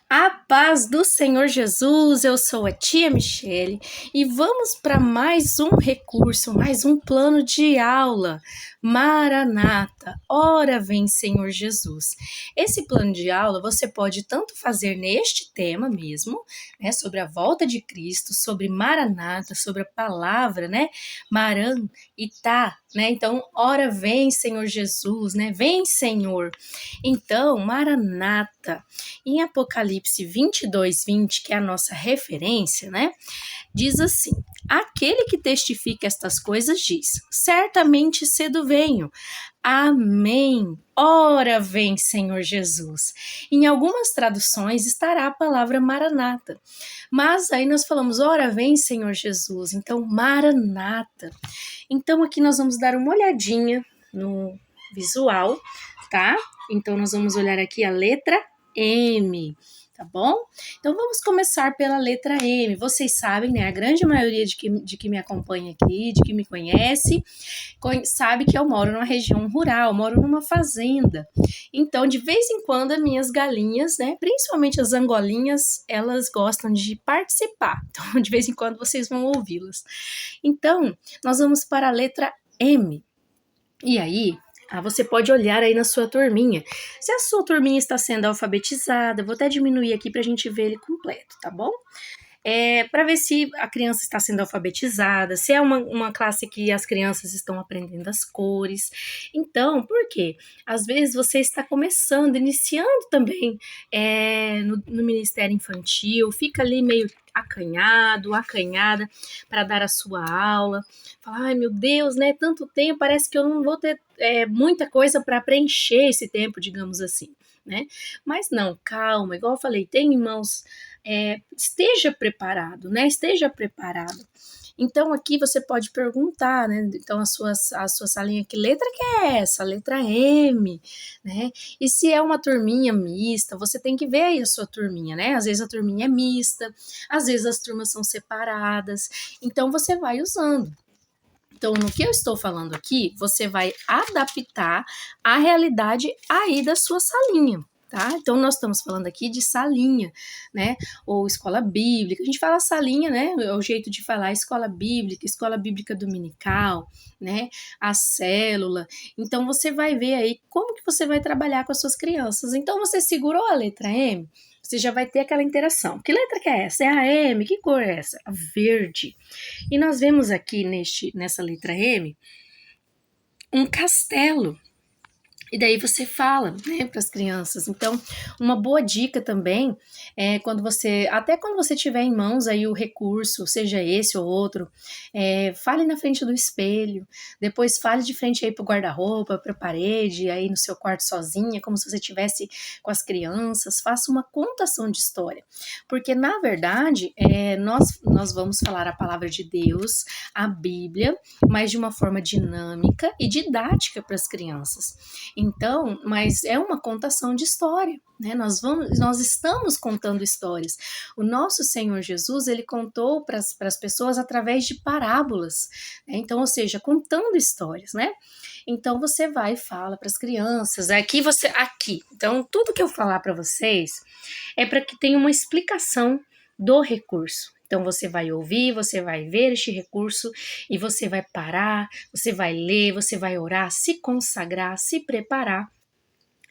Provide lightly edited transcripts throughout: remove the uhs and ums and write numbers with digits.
A paz do Senhor Jesus, eu sou a tia Michele e vamos para mais um recurso, mais um plano de aula. Maranata, ora vem Senhor Jesus. Esse plano de aula você pode tanto fazer neste tema mesmo, né, sobre a volta de Cristo, sobre Maranata, sobre a palavra, né, Maran e tá, né, então ora vem Senhor Jesus, né, vem Senhor. Então, Maranata, em Apocalipse 22:20, que é a nossa referência, né? Diz assim: aquele que testifica estas coisas diz: certamente cedo venho. Amém. Ora vem, Senhor Jesus. Em algumas traduções estará a palavra Maranata. Mas aí nós falamos: ora vem, Senhor Jesus. Então, Maranata. Então, aqui nós vamos dar uma olhadinha no visual, tá? Então, nós vamos olhar aqui a letra M, tá bom? Então vamos começar pela letra M. Vocês sabem, né? A grande maioria de que me acompanha aqui, de que me conhece, sabe que eu moro numa região rural, moro numa fazenda. Então, de vez em quando, as minhas galinhas, né? Principalmente as angolinhas, elas gostam de participar. Então, de vez em quando vocês vão ouvi-las. Então, nós vamos para a letra M. E aí, você pode olhar aí na sua turminha. Se a sua turminha está sendo alfabetizada, vou até diminuir aqui para a gente ver ele completo, tá bom? Para ver se a criança está sendo alfabetizada, se é uma classe que as crianças estão aprendendo as cores. Então, por quê? Às vezes você está começando, iniciando também no Ministério Infantil, fica ali meio acanhado, acanhada para dar a sua aula. Fala, ai meu Deus, né? Tanto tempo, parece que eu não vou ter muita coisa para preencher esse tempo, digamos assim, né? Mas não, calma, igual eu falei, tem em mãos. Esteja preparado, né? Esteja preparado. Então, aqui você pode perguntar, né? Então, a sua salinha, que letra que é essa? Letra M, né? E se é uma turminha mista, você tem que ver aí a sua turminha, né? Às vezes a turminha é mista, às vezes as turmas são separadas. Então, você vai usando. Então, no que eu estou falando aqui, você vai adaptar a realidade aí da sua salinha. Tá? Então, nós estamos falando aqui de salinha, né? Ou escola bíblica. A gente fala salinha, né? É o jeito de falar escola bíblica dominical, né? A célula. Então, você vai ver aí como que você vai trabalhar com as suas crianças. Então, você segurou a letra M, você já vai ter aquela interação. Que letra que é essa? É a M? Que cor é essa? A verde. E nós vemos aqui nessa letra M um castelo. E daí você fala, né, para as crianças. Então, uma boa dica também é até quando você tiver em mãos aí o recurso, seja esse ou outro, fale na frente do espelho, depois fale de frente aí para o guarda-roupa, para a parede, aí no seu quarto sozinha, como se você estivesse com as crianças, faça uma contação de história. Porque, na verdade, nós vamos falar a palavra de Deus, a Bíblia, mas de uma forma dinâmica e didática para as crianças. Então, mas é uma contação de história, né? Nós estamos contando histórias. O nosso Senhor Jesus, ele contou para as pessoas através de parábolas, né? Então, ou seja, contando histórias, né? Então, você vai e fala para as crianças, aqui. Então, tudo que eu falar para vocês é para que tenha uma explicação do recurso. Então, você vai ouvir, você vai ver este recurso e você vai parar, você vai ler, você vai orar, se consagrar, se preparar.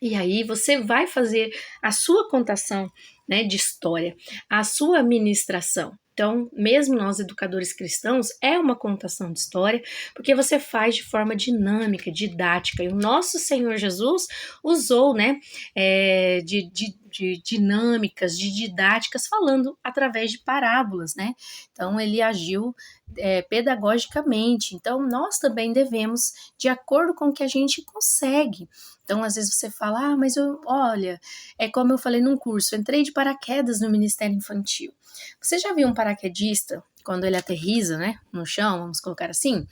E aí você vai fazer a sua contação, né, de história, a sua ministração. Então, mesmo nós educadores cristãos, é uma contação de história, porque você faz de forma dinâmica, didática. E o nosso Senhor Jesus usou, né, de dinâmicas, de didáticas, falando através de parábolas, né? Então, ele agiu pedagogicamente. Então, nós também devemos, de acordo com o que a gente consegue. Então, às vezes você fala, mas olha, é como eu falei num curso, eu entrei de paraquedas no Ministério Infantil. Você já viu um paraquedista, quando ele aterriza, né, no chão, vamos colocar assim?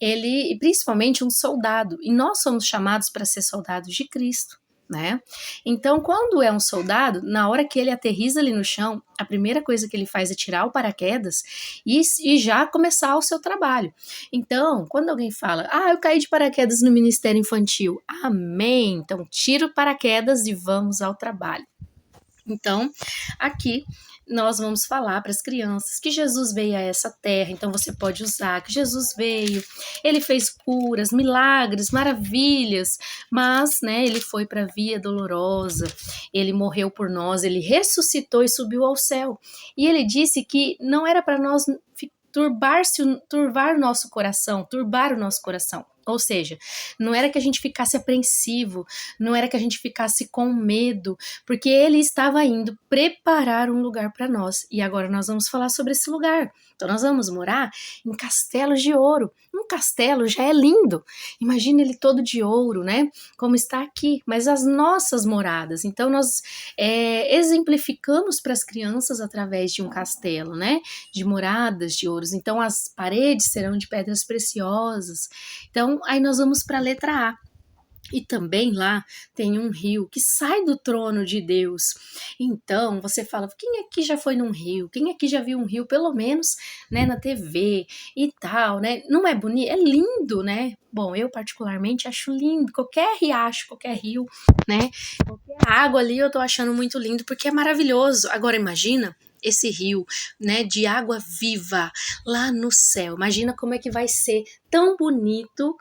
Ele, principalmente um soldado, e nós somos chamados para ser soldados de Cristo, né? Então, quando é um soldado, na hora que ele aterriza ali no chão, a primeira coisa que ele faz é tirar o paraquedas e já começar o seu trabalho. Então, quando alguém fala, eu caí de paraquedas no Ministério Infantil, amém, então tira o paraquedas e vamos ao trabalho. Então, aqui nós vamos falar para as crianças que Jesus veio a essa terra, então você pode usar que Jesus veio, ele fez curas, milagres, maravilhas, mas, né, ele foi para a via dolorosa, ele morreu por nós, ele ressuscitou e subiu ao céu. E ele disse que não era para nós turbar o nosso coração. Ou seja, não era que a gente ficasse apreensivo, não era que a gente ficasse com medo, porque ele estava indo preparar um lugar para nós. E agora nós vamos falar sobre esse lugar. Então nós vamos morar em castelos de ouro. Um castelo já é lindo. Imagina ele todo de ouro, né? Como está aqui. Mas as nossas moradas. Então nós exemplificamos para as crianças através de um castelo, né? De moradas de ouros. Então as paredes serão de pedras preciosas. Então aí nós vamos para a letra A. E também lá tem um rio que sai do trono de Deus. Então você fala, quem aqui já foi num rio? Quem aqui já viu um rio, pelo menos, né, na TV e tal, né? Não é bonito? É lindo, né? Bom, eu particularmente acho lindo. Qualquer riacho, qualquer rio, né? Qualquer água ali eu tô achando muito lindo porque é maravilhoso. Agora imagina esse rio, né, de água viva lá no céu. Imagina como é que vai ser tão bonito.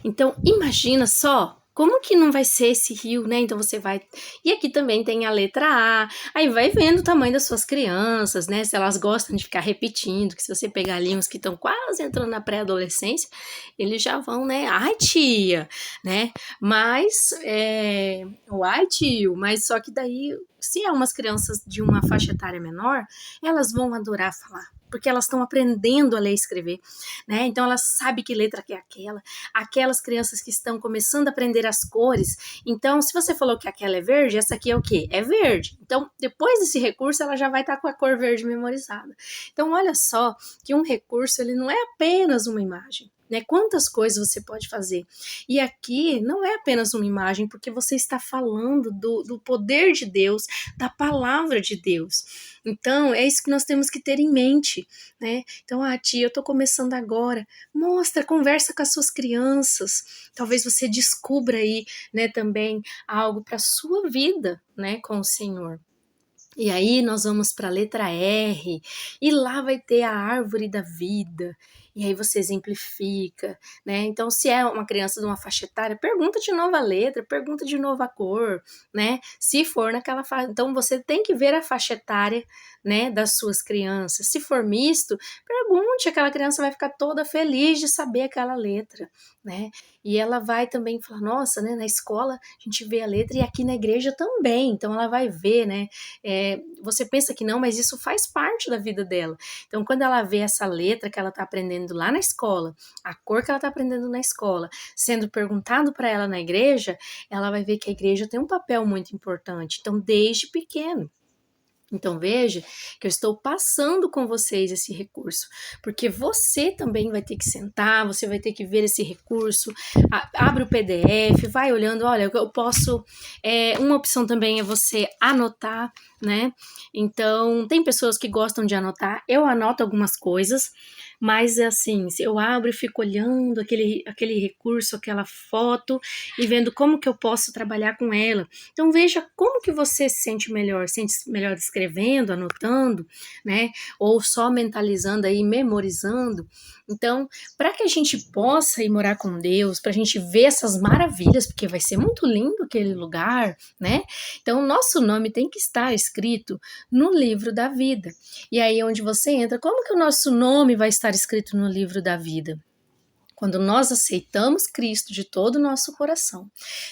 Então, imagina só, como que não vai ser esse rio, né? Então você vai... E aqui também tem a letra A, aí vai vendo o tamanho das suas crianças, né? Se elas gostam de ficar repetindo, que se você pegar ali uns que estão quase entrando na pré-adolescência, eles já vão, né? Ai, tia, né? Mas, ai, tio, mas só que daí, se é umas crianças de uma faixa etária menor, elas vão adorar falar, porque elas estão aprendendo a ler e escrever, né? Então elas sabem que letra que é aquelas crianças que estão começando a aprender as cores. Então, se você falou que aquela é verde, essa aqui é o quê? É verde. Então, depois desse recurso, ela já vai estar com a cor verde memorizada. Então, olha só que um recurso, ele não é apenas uma imagem, né? Quantas coisas você pode fazer. E aqui não é apenas uma imagem, porque você está falando do poder de Deus, da palavra de Deus. Então, é isso que nós temos que ter em mente, né? Então, tia, eu tô começando agora. Mostra, conversa com as suas crianças. Talvez você descubra aí, né, também algo para sua vida, né, com o Senhor. E aí nós vamos para a letra R, e lá vai ter a árvore da vida. E aí você exemplifica, né? Então, se é uma criança de uma faixa etária, pergunta de novo a letra, pergunta de novo a cor, né? Se for naquela faixa. Então, você tem que ver a faixa etária, né, das suas crianças. Se for misto, pergunte, aquela criança vai ficar toda feliz de saber aquela letra, né? E ela vai também falar, nossa, né, na escola a gente vê a letra e aqui na igreja também. Então, ela vai ver, né? Você pensa que não, mas isso faz parte da vida dela. Então, quando ela vê essa letra que ela está aprendendo lá na escola, a cor que ela está aprendendo na escola, sendo perguntado para ela na igreja, ela vai ver que a igreja tem um papel muito importante. Então, desde pequeno. Então veja que eu estou passando com vocês esse recurso, porque você também vai ter que sentar, você vai ter que ver esse recurso, abre o PDF, vai olhando, olha, eu posso, uma opção também é você anotar, né? Então tem pessoas que gostam de anotar, eu anoto algumas coisas, mas assim, eu abro e fico olhando aquele recurso, aquela foto e vendo como que eu posso trabalhar com ela. Então veja como que você se sente melhor escrevendo, anotando, né? Ou só mentalizando aí, memorizando. Então, para que a gente possa ir morar com Deus, para a gente ver essas maravilhas, porque vai ser muito lindo aquele lugar, né? Então, o nosso nome tem que estar escrito no livro da vida. E aí, onde você entra, como que o nosso nome vai estar escrito no livro da vida? Quando nós aceitamos Cristo de todo o nosso coração.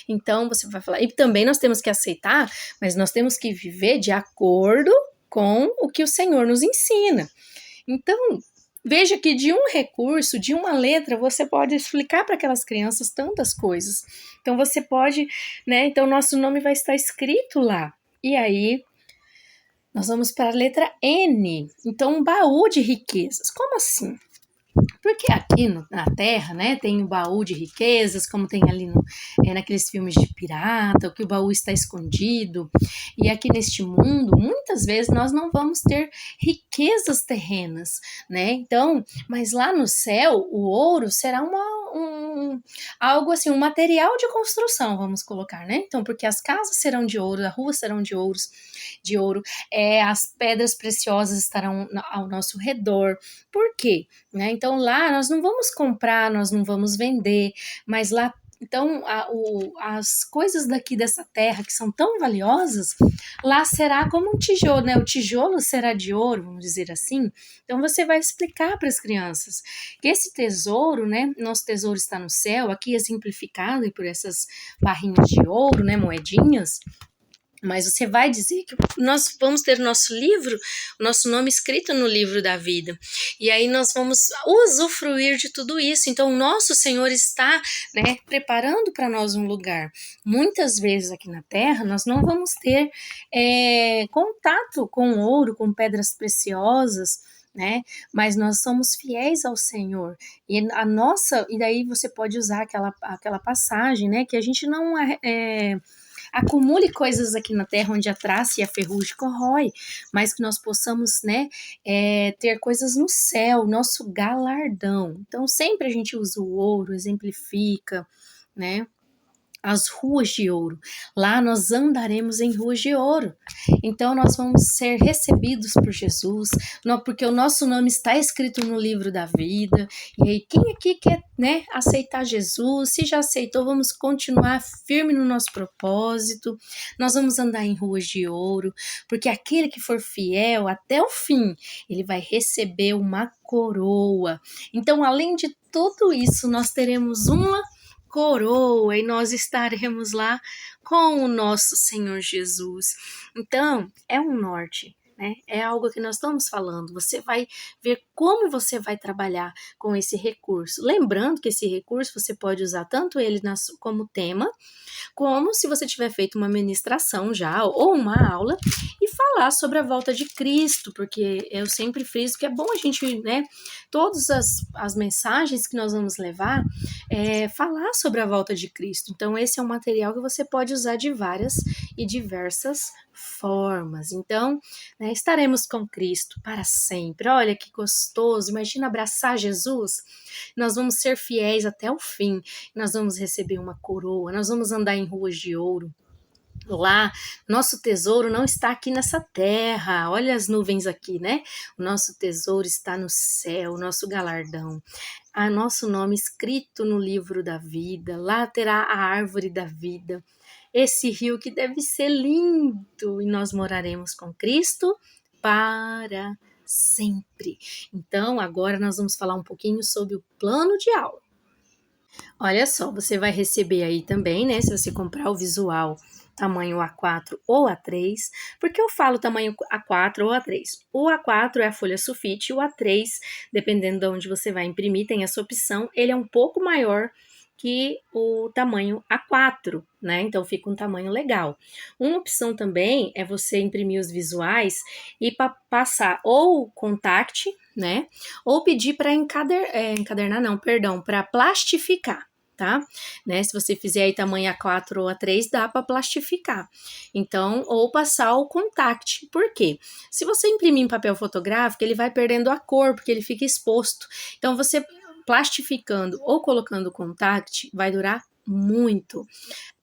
Então, você vai falar, e também nós temos que aceitar, mas nós temos que viver de acordo com o que o Senhor nos ensina. Então, veja que de um recurso, de uma letra, você pode explicar para aquelas crianças tantas coisas. Então, você pode, né? Então, nosso nome vai estar escrito lá. E aí, nós vamos para a letra N. Então, um baú de riquezas. Como assim? Porque aqui na Terra, né, tem o baú de riquezas, como tem ali naqueles filmes de pirata, o que o baú está escondido. E aqui neste mundo, muitas vezes nós não vamos ter riquezas terrenas, né? Então, mas lá no céu, o ouro será um algo assim, um material de construção, vamos colocar, né? Então, porque as casas serão de ouro, as ruas serão de ouro, as pedras preciosas estarão ao nosso redor. Por quê? Né? Então, lá nós não vamos comprar, nós não vamos vender, mas lá então, as coisas daqui dessa terra que são tão valiosas, lá será como um tijolo, né? O tijolo será de ouro, vamos dizer assim. Então, você vai explicar para as crianças que esse tesouro, né? Nosso tesouro está no céu, aqui exemplificado por essas barrinhas de ouro, né? Moedinhas. Mas você vai dizer que nós vamos ter nosso livro, o nosso nome escrito no livro da vida. E aí nós vamos usufruir de tudo isso. Então, o nosso Senhor está, né, preparando para nós um lugar. Muitas vezes aqui na Terra, nós não vamos ter contato com ouro, com pedras preciosas, né? Mas nós somos fiéis ao Senhor. E daí você pode usar aquela passagem, né? Que a gente não acumule coisas aqui na terra onde a traça e a ferrugem corrói, mas que nós possamos, né, ter coisas no céu, nosso galardão. Então, sempre a gente usa o ouro, exemplifica, né, as ruas de ouro. Lá nós andaremos em ruas de ouro. Então nós vamos ser recebidos por Jesus, porque o nosso nome está escrito no livro da vida. E aí quem aqui quer, né, aceitar Jesus? Se já aceitou, vamos continuar firme no nosso propósito. Nós vamos andar em ruas de ouro, porque aquele que for fiel até o fim, ele vai receber uma coroa. Então, além de tudo isso, nós teremos uma coroa e nós estaremos lá com o nosso Senhor Jesus. Então, é um norte, né? É algo que nós estamos falando. Você vai ver como você vai trabalhar com esse recurso. Lembrando que esse recurso você pode usar tanto ele como tema, como se você tiver feito uma ministração já ou uma aula e falar sobre a volta de Cristo, porque eu sempre friso que é bom a gente, né, todas as mensagens que nós vamos levar, falar sobre a volta de Cristo. Então esse é um material que você pode usar de várias e diversas formas. Então, né, estaremos com Cristo para sempre. Olha que gostoso, imagina abraçar Jesus. Nós vamos ser fiéis até o fim, nós vamos receber uma coroa, nós vamos andar em ruas de ouro. Lá, nosso tesouro não está aqui nessa terra. Olha as nuvens aqui, né? O nosso tesouro está no céu, o nosso galardão. Há nosso nome escrito no livro da vida. Lá terá a árvore da vida. Esse rio que deve ser lindo. E nós moraremos com Cristo para sempre. Então, agora nós vamos falar um pouquinho sobre o plano de aula. Olha só, você vai receber aí também, né? Se você comprar o visual tamanho A4 ou A3, porque eu falo tamanho A4 ou A3. O A4 é a folha sulfite, o A3, dependendo de onde você vai imprimir, tem essa opção, ele é um pouco maior que o tamanho A4, né? Então fica um tamanho legal. Uma opção também é você imprimir os visuais e passar ou contact, né? Ou pedir para encadernar, não, perdão, para plastificar. Tá? Né? Se você fizer aí tamanho A4 ou A3, dá para plastificar. Então, ou passar o contact. Por quê? Se você imprimir em papel fotográfico, ele vai perdendo a cor, porque ele fica exposto. Então, você plastificando ou colocando contact, vai durar muito.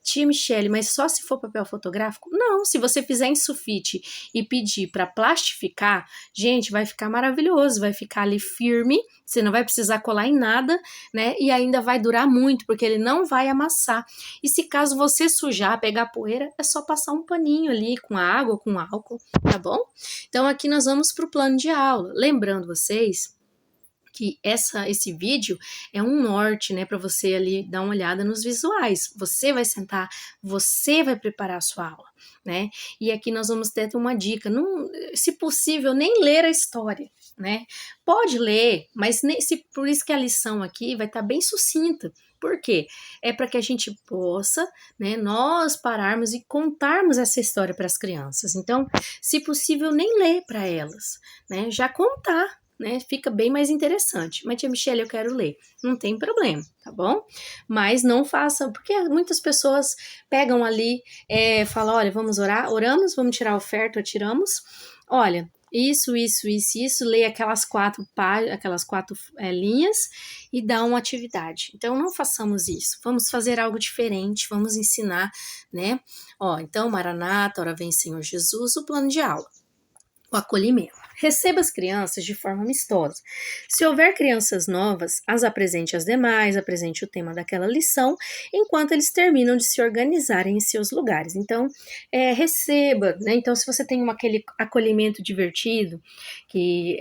Tia Michele, mas só se for papel fotográfico? Não, se você fizer em sulfite e pedir para plastificar, gente, vai ficar maravilhoso, vai ficar ali firme, você não vai precisar colar em nada, né? E ainda vai durar muito, porque ele não vai amassar. E se caso você sujar, pegar poeira, é só passar um paninho ali com água, com álcool, tá bom? Então aqui nós vamos para o plano de aula. Lembrando vocês que esse vídeo é um norte, né, para você ali dar uma olhada nos visuais. Você vai sentar, você vai preparar a sua aula, né? E aqui nós vamos ter uma dica, não, se possível, nem ler a história, né? Pode ler, mas por isso que a lição aqui vai estar bem sucinta. Por quê? É para que a gente possa, né, nós pararmos e contarmos essa história para as crianças. Então, se possível, nem ler para elas, né? Já contar. Né, fica bem mais interessante. Mas, tia Michele, eu quero ler. Não tem problema, tá bom? Mas não façam, porque muitas pessoas pegam ali, falam, olha, vamos orar, oramos, vamos tirar a oferta, tiramos. Olha, Isso. Lê aquelas quatro linhas e dá uma atividade. Então, não façamos isso. Vamos fazer algo diferente, vamos ensinar, né? Então, Maranata, ora vem Senhor Jesus, o plano de aula. O acolhimento. Receba as crianças de forma amistosa. Se houver crianças novas, as apresente às demais, apresente o tema daquela lição, enquanto eles terminam de se organizarem em seus lugares. Então, receba, né? Então, se você tem aquele acolhimento divertido, que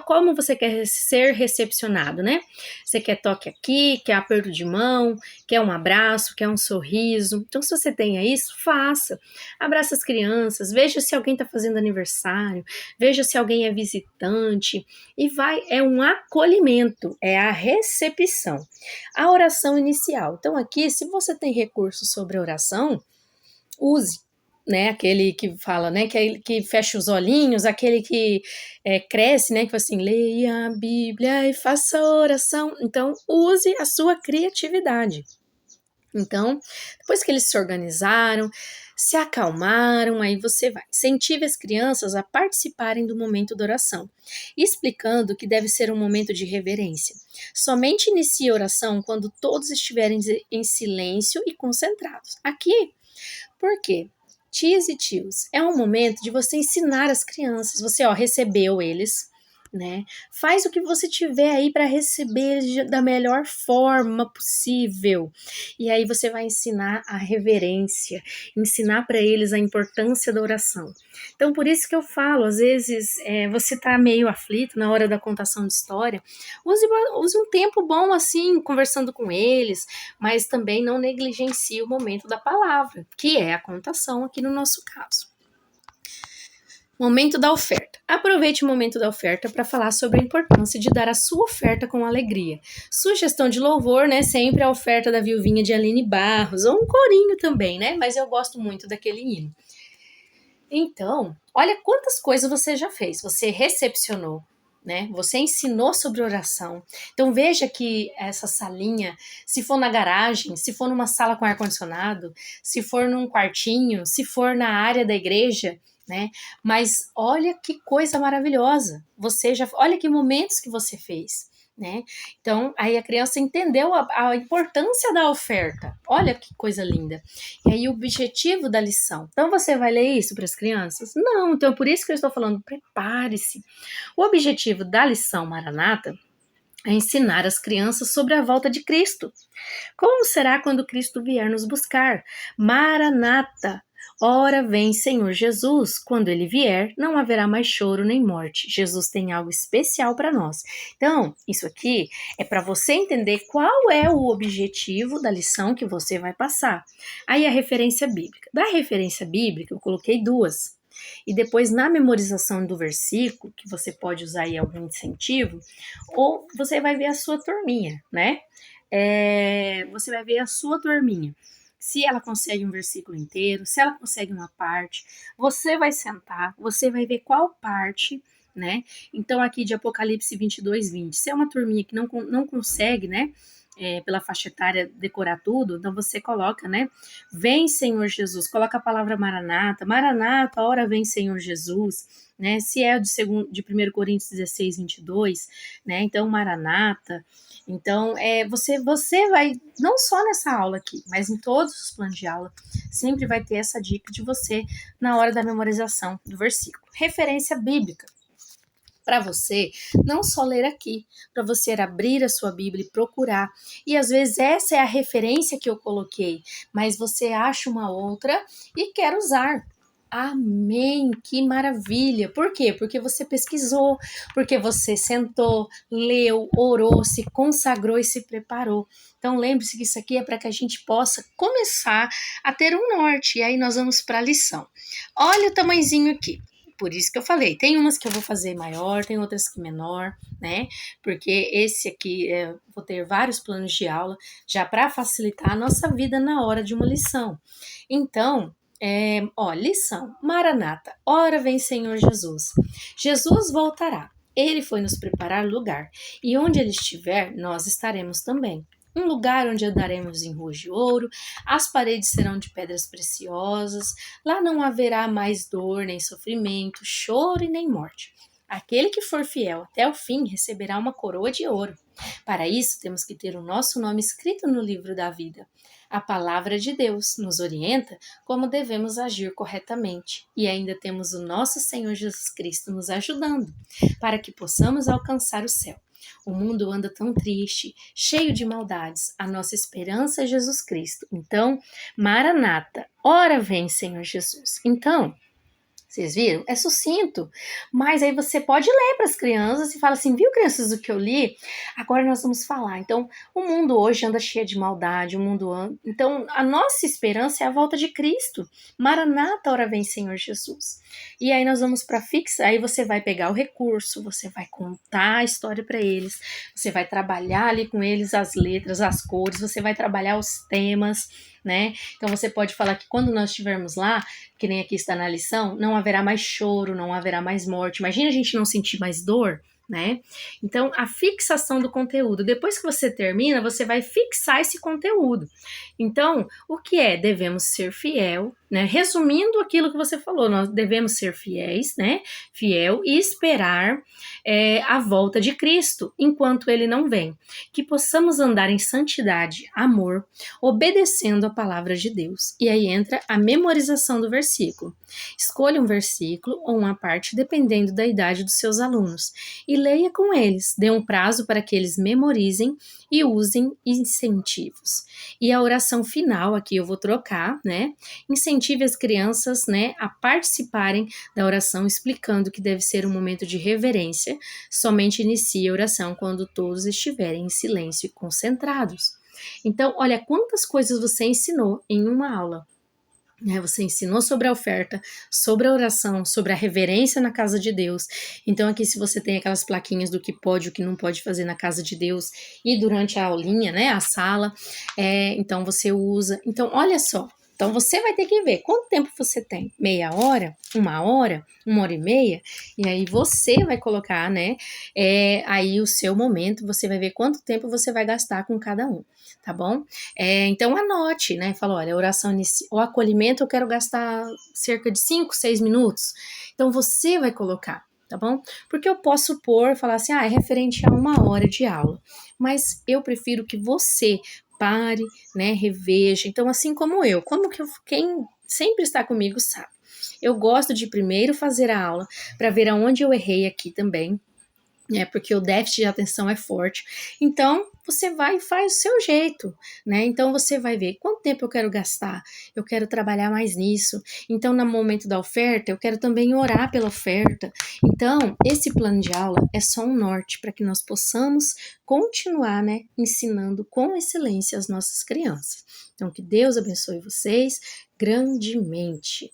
como você quer ser recepcionado, né? Você quer toque aqui, quer aperto de mão, quer um abraço, quer um sorriso. Então, se você tenha isso, faça. Abraça as crianças, veja se alguém está fazendo aniversário, veja se alguém é visitante, e é um acolhimento, é a recepção. A oração inicial. Então aqui, se você tem recursos sobre oração, use, né, aquele que fala, né, que fecha os olhinhos, aquele que cresce, né, que fala assim, leia a Bíblia e faça oração. Então, use a sua criatividade. Então, depois que eles se organizaram, se acalmaram, aí você vai. Incentive as crianças a participarem do momento da oração, explicando que deve ser um momento de reverência. Somente inicie a oração quando todos estiverem em silêncio e concentrados. Aqui, por quê? Tias e tios, é um momento de você ensinar as crianças. Você, recebeu eles, né? Faz o que você tiver aí para receber eles da melhor forma possível. E aí você vai ensinar a reverência, ensinar para eles a importância da oração. Então, por isso que eu falo, às vezes você tá meio aflito na hora da contação de história, use um tempo bom assim, conversando com eles, mas também não negligencie o momento da palavra, que é a contação aqui no nosso caso. Momento da oferta. Aproveite o momento da oferta para falar sobre a importância de dar a sua oferta com alegria. Sugestão de louvor, né? Sempre a oferta da viuvinha de Aline Barros, ou um corinho também, né? Mas eu gosto muito daquele hino. Então, olha quantas coisas você já fez. Você recepcionou, né? Você ensinou sobre oração. Então veja que essa salinha, se for na garagem, se for numa sala com ar-condicionado, se for num quartinho, se for na área da igreja, né? Mas olha que coisa maravilhosa. Olha que momentos que você fez, né? Então, aí a criança entendeu a importância da oferta. Olha que coisa linda. E aí o objetivo da lição. Então, você vai ler isso para as crianças? Não, então por isso que eu estou falando, prepare-se. O objetivo da lição Maranata é ensinar as crianças sobre a volta de Cristo. Como será quando Cristo vier nos buscar? Maranata! Ora vem Senhor Jesus, quando ele vier, não haverá mais choro nem morte. Jesus tem algo especial para nós. Então, isso aqui é para você entender qual é o objetivo da lição que você vai passar. Aí a referência bíblica. Da referência bíblica, eu coloquei 2. E depois, na memorização do versículo, que você pode usar aí algum incentivo, ou você vai ver a sua turminha, né? Você vai ver a sua turminha. Se ela consegue um versículo inteiro, se ela consegue uma parte, você vai sentar, você vai ver qual parte, né? Então, aqui de Apocalipse 22:20, se é uma turminha que não consegue, né? Pela faixa etária decorar tudo, então você coloca, né? Vem Senhor Jesus, coloca a palavra Maranata, Maranata, ora vem Senhor Jesus, né? Se é de 1 Coríntios 16:22, né? Então Maranata. Então você vai, não só nessa aula aqui, mas em todos os planos de aula, sempre vai ter essa dica de você na hora da memorização do versículo. Referência bíblica. Para você não só ler aqui, para você abrir a sua Bíblia e procurar. E às vezes essa é a referência que eu coloquei, mas você acha uma outra e quer usar. Amém, que maravilha. Por quê? Porque você pesquisou, porque você sentou, leu, orou, se consagrou e se preparou. Então lembre-se que isso aqui é para que a gente possa começar a ter um norte. E aí nós vamos para a lição. Olha o tamanhozinho aqui. Por isso que eu falei, tem umas que eu vou fazer maior, tem outras que menor, né? Porque esse aqui, vou ter vários planos de aula já para facilitar a nossa vida na hora de uma lição. Então, lição, Maranata, ora vem Senhor Jesus. Jesus voltará, ele foi nos preparar lugar, e onde ele estiver, nós estaremos também. um lugar onde andaremos em ruas de ouro, as paredes serão de pedras preciosas, lá não haverá mais dor, nem sofrimento, choro e nem morte. Aquele que for fiel até o fim receberá uma coroa de ouro. Para isso, temos que ter o nosso nome escrito no livro da vida. A palavra de Deus nos orienta como devemos agir corretamente, e ainda temos o nosso Senhor Jesus Cristo nos ajudando para que possamos alcançar o céu. O mundo anda tão triste, cheio de maldades. A nossa esperança é Jesus Cristo. Então, Maranata, ora vem, Senhor Jesus. Então, vocês viram? É sucinto. Mas aí você pode ler para as crianças e fala assim, viu, crianças, o que eu li? Agora nós vamos falar. Então, o mundo hoje anda cheio de maldade, o mundo anda... Então, a nossa esperança é a volta de Cristo. Maranata, ora vem, Senhor Jesus. E aí nós vamos para fixa, aí você vai pegar o recurso, você vai contar a história para eles, você vai trabalhar ali com eles as letras, as cores, você vai trabalhar os temas, né? Então você pode falar que quando nós estivermos lá, que nem aqui está na lição, não haverá mais choro, não haverá mais morte. Imagina a gente não sentir mais dor, né? Então, a fixação do conteúdo. Depois que você termina, você vai fixar esse conteúdo. Então, o que é? Devemos ser fiel, né? Resumindo aquilo que você falou, nós devemos ser fiéis, né? Fiel e esperar a volta de Cristo enquanto ele não vem. Que possamos andar em santidade, amor, obedecendo a palavra de Deus. E aí entra a memorização do versículo. Escolha um versículo ou uma parte dependendo da idade dos seus alunos e leia com eles. Dê um prazo para que eles memorizem e usem incentivos. E a oração final, aqui eu vou trocar, né? Incentive as crianças, né, a participarem da oração, explicando que deve ser um momento de reverência. Somente inicie a oração quando todos estiverem em silêncio e concentrados. Então, olha quantas coisas você ensinou em uma aula. Você ensinou sobre a oferta, sobre a oração, sobre a reverência na casa de Deus. Então aqui se você tem aquelas plaquinhas do que pode e o que não pode fazer na casa de Deus e durante a aulinha, né, a sala, então você usa. Então olha só, então você vai ter que ver quanto tempo você tem, meia hora, 1 hora e meia, e aí você vai colocar, né, aí o seu momento, você vai ver quanto tempo você vai gastar com cada um, tá bom? Então anote, né, fala, olha, oração o acolhimento eu quero gastar cerca de 5, 6 minutos, então você vai colocar, tá bom? Porque eu posso falar assim, é referente a 1 hora de aula, mas eu prefiro que você pare, né, reveja. Então, assim como eu, quem sempre está comigo sabe. Eu gosto de primeiro fazer a aula para ver aonde eu errei aqui também, né, porque o déficit de atenção é forte. Então, você vai e faz o seu jeito, né? Então, você vai ver quanto tempo eu quero gastar, eu quero trabalhar mais nisso. Então, no momento da oferta, eu quero também orar pela oferta. Então, esse plano de aula é só um norte para que nós possamos continuar, né, ensinando com excelência as nossas crianças. Então, que Deus abençoe vocês grandemente.